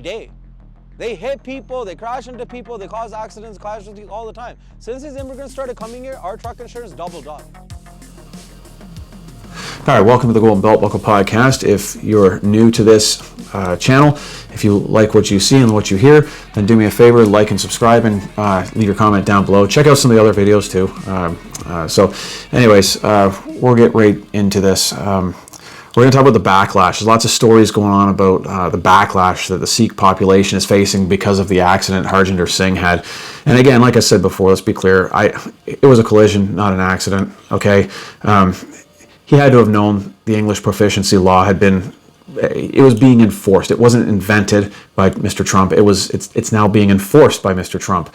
day. They hit people, they crash into people, they cause accidents, casualties all the time. Since these immigrants started coming here, our truck insurance doubled up. All right, welcome to the Golden Belt Buckle Podcast. If you're new to this channel, if you like what you see and what you hear, then do me a favor, like and subscribe, and leave your comment down below. Check out some of the other videos too. We'll get right into this. We're going to talk about the backlash. There's lots of stories going on about the backlash that the Sikh population is facing because of the accident Harjinder Singh had. And again, like I said before, let's be clear, it was a collision, not an accident, okay? He had to have known the English proficiency law it was being enforced. It wasn't invented by Mr. Trump. It's now being enforced by Mr. Trump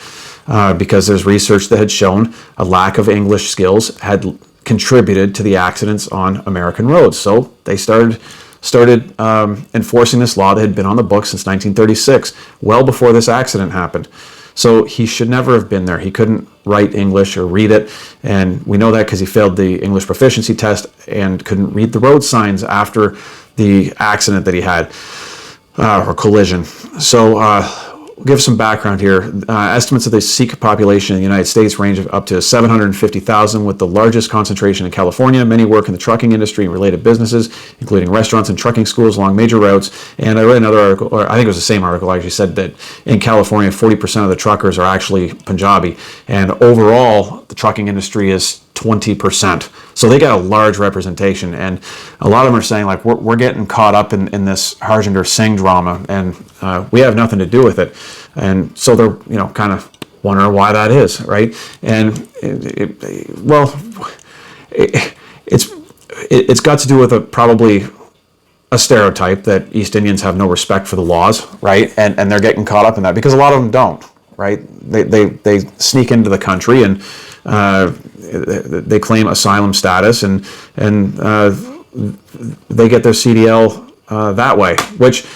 because there's research that had shown a lack of English skills had contributed to the accidents on American roads. So they started enforcing this law that had been on the books since 1936, well before this accident happened. So he should never have been there. He couldn't write English or read it, and we know that because he failed the English proficiency test and couldn't read the road signs after the accident that he had, or collision. So we'll give some background here. Estimates of the Sikh population in the United States range of up to 750,000, with the largest concentration in California. Many work in the trucking industry and related businesses, including restaurants and trucking schools along major routes. And I read another article, or I think it was the same article, actually said that in California, 40% of the truckers are actually Punjabi. And overall, the trucking industry is 20%. So they got a large representation, and a lot of them are saying, like, we're getting caught up in this Harjinder Singh drama, and we have nothing to do with it. And so they're, kind of wondering why that is, right? And it's got to do with probably a stereotype that East Indians have no respect for the laws, right? And they're getting caught up in that because a lot of them don't, right? They sneak into the country and they claim asylum status and they get their CDL that way, which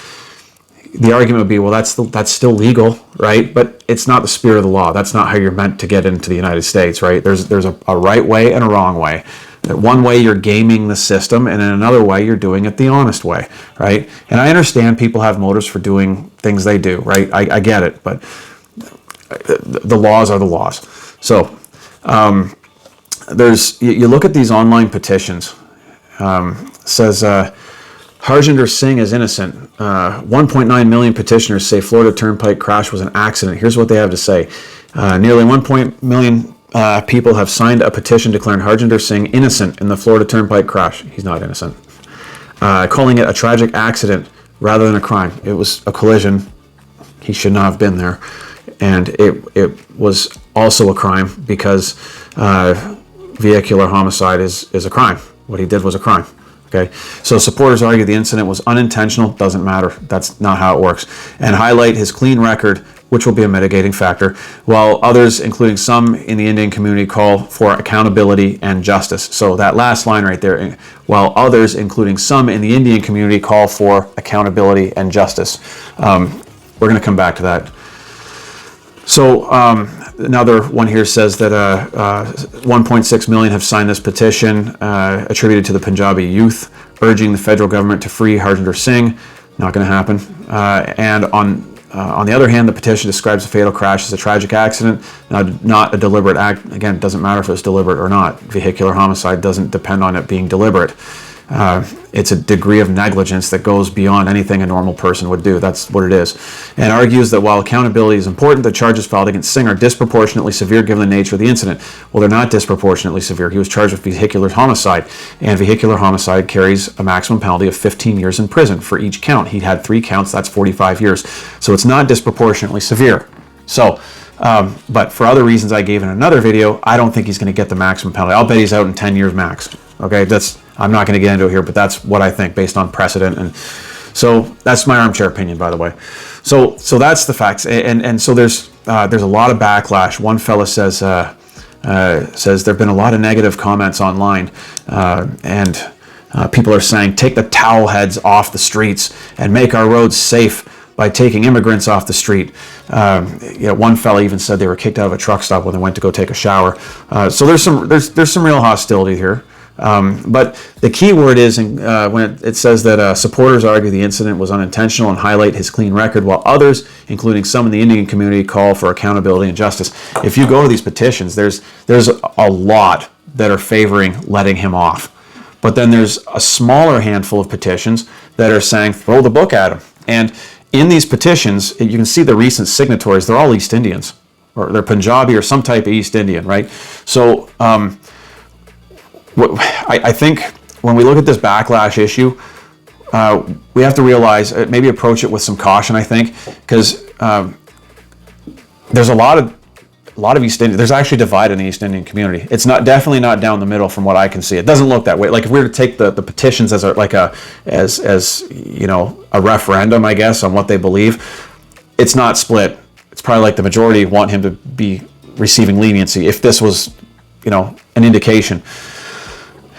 the argument would be, well, that's still legal, right? But it's not the spirit of the law. That's not how you're meant to get into the United States, right? There's a right way and a wrong way. One way you're gaming the system, and in another way you're doing it the honest way, right? And I understand people have motives for doing things they do, right? I get it, but the laws are the laws. So you look at these online petitions, says Harjinder Singh is innocent. 1.9 million petitioners say Florida Turnpike crash was an accident. Here's what they have to say. Nearly 1 million people have signed a petition declaring Harjinder Singh innocent in the Florida Turnpike crash. He's not innocent. Calling it a tragic accident rather than a crime. It was a collision. He should not have been there. And it was also a crime because vehicular homicide is a crime. What he did was a crime. Okay, so supporters argue the incident was unintentional. Doesn't matter. That's not how it works. And highlight his clean record, which will be a mitigating factor, while others, including some in the Indian community, call for accountability and justice. So that last line right there, while others, including some in the Indian community, call for accountability and justice. We're going to come back to that. So another one here says that 1.6 million have signed this petition attributed to the Punjabi youth, urging the federal government to free Harjinder Singh. Not going to happen. And on the other hand, the petition describes the fatal crash as a tragic accident, not a deliberate act. Again, it doesn't matter if it's deliberate or not. Vehicular homicide doesn't depend on it being deliberate. It's a degree of negligence that goes beyond anything a normal person would do. That's what it is. And argues that while accountability is important, the charges filed against Singh are disproportionately severe given the nature of the incident. Well, they're not disproportionately severe. He was charged with vehicular homicide, and vehicular homicide carries a maximum penalty of 15 years in prison for each count. He had 3 counts, that's 45 years. So it's not disproportionately severe. So, but for other reasons I gave in another video, I don't think he's going to get the maximum penalty. I'll bet he's out in 10 years max. Okay, I'm not going to get into it here, but that's what I think based on precedent. And so that's my armchair opinion, by the way. So that's the facts. And so there's a lot of backlash. One fella says there've been a lot of negative comments online, and people are saying, take the towel heads off the streets and make our roads safe by taking immigrants off the street. One fella even said they were kicked out of a truck stop when they went to go take a shower. So there's some real hostility here. But the key word is when it says that supporters argue the incident was unintentional and highlight his clean record, while others, including some in the Indian community, call for accountability and justice. If you go to these petitions, there's a lot that are favoring letting him off. But then there's a smaller handful of petitions that are saying throw the book at him. And in these petitions, you can see the recent signatories, they're all East Indians, or they're Punjabi or some type of East Indian, right? So I think when we look at this backlash issue, we have to realize, maybe approach it with some caution, I think, because there's a lot of East Indian, there's actually divide in the East Indian community. It's definitely not down the middle from what I can see. It doesn't look that way. Like if we were to take the petitions as a referendum, I guess, on what they believe, it's not split. It's probably like the majority want him to be receiving leniency. If this was, an indication,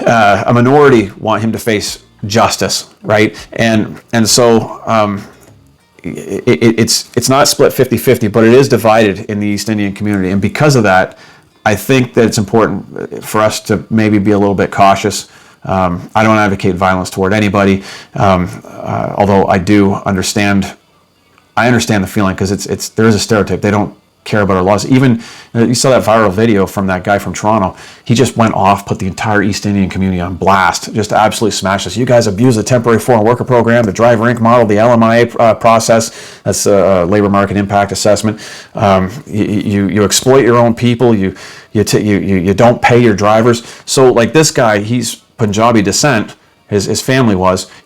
a minority want him to face justice, right? And so it's not split 50-50, but it is divided in the East Indian community. And because of that, I think that it's important for us to maybe be a little bit cautious. I don't advocate violence toward anybody, although I understand the feeling, because there is a stereotype. They don't care about our laws. Even you saw that viral video from that guy from Toronto. He just went off, put the entire East Indian community on blast, just absolutely smashed us. You guys abuse the temporary foreign worker program, the driver Inc. model, the LMIA process. That's a labor market impact assessment. You exploit your own people. You don't pay your drivers. So like this guy, he's Punjabi descent. His family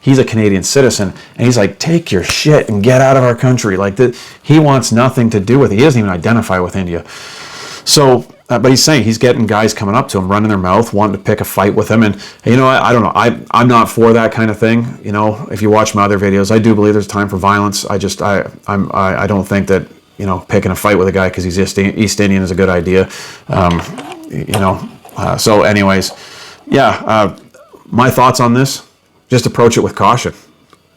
he's a Canadian citizen, and he's like, take your shit and get out of our country. Like he wants nothing to do with it. He doesn't even identify with India. So, but he's saying he's getting guys coming up to him, running their mouth, wanting to pick a fight with him. And I don't know. I'm not for that kind of thing. If you watch my other videos, I do believe there's time for violence. I don't think that picking a fight with a guy because he's East Indian is a good idea. So anyways, yeah. My thoughts on this, just approach it with caution.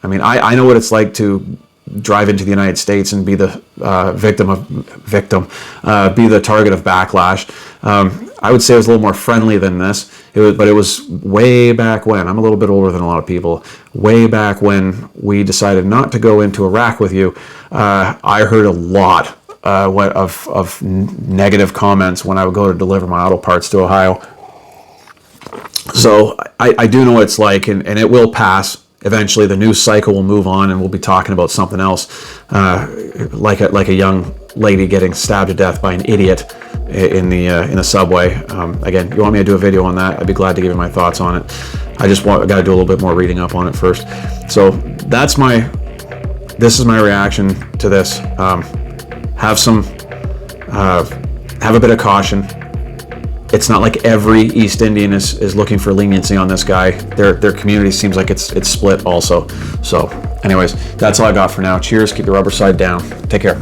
I mean, I know what it's like to drive into the United States and be the be the target of backlash. I would say it was a little more friendly than this, but it was way back when. I'm a little bit older than a lot of people. Way back when we decided not to go into Iraq with you, I heard a lot of negative comments when I would go to deliver my auto parts to Ohio. So I do know what it's like, and it will pass. Eventually, the news cycle will move on, and we'll be talking about something else, like a young lady getting stabbed to death by an idiot in the subway. Again, you want me to do a video on that? I'd be glad to give you my thoughts on it. I got to do a little bit more reading up on it first. So this is my reaction to this. Have a bit of caution. It's not like every East Indian is looking for leniency on this guy. Their community seems like it's split also. So anyways, that's all I got for now. Cheers. Keep the rubber side down. Take care.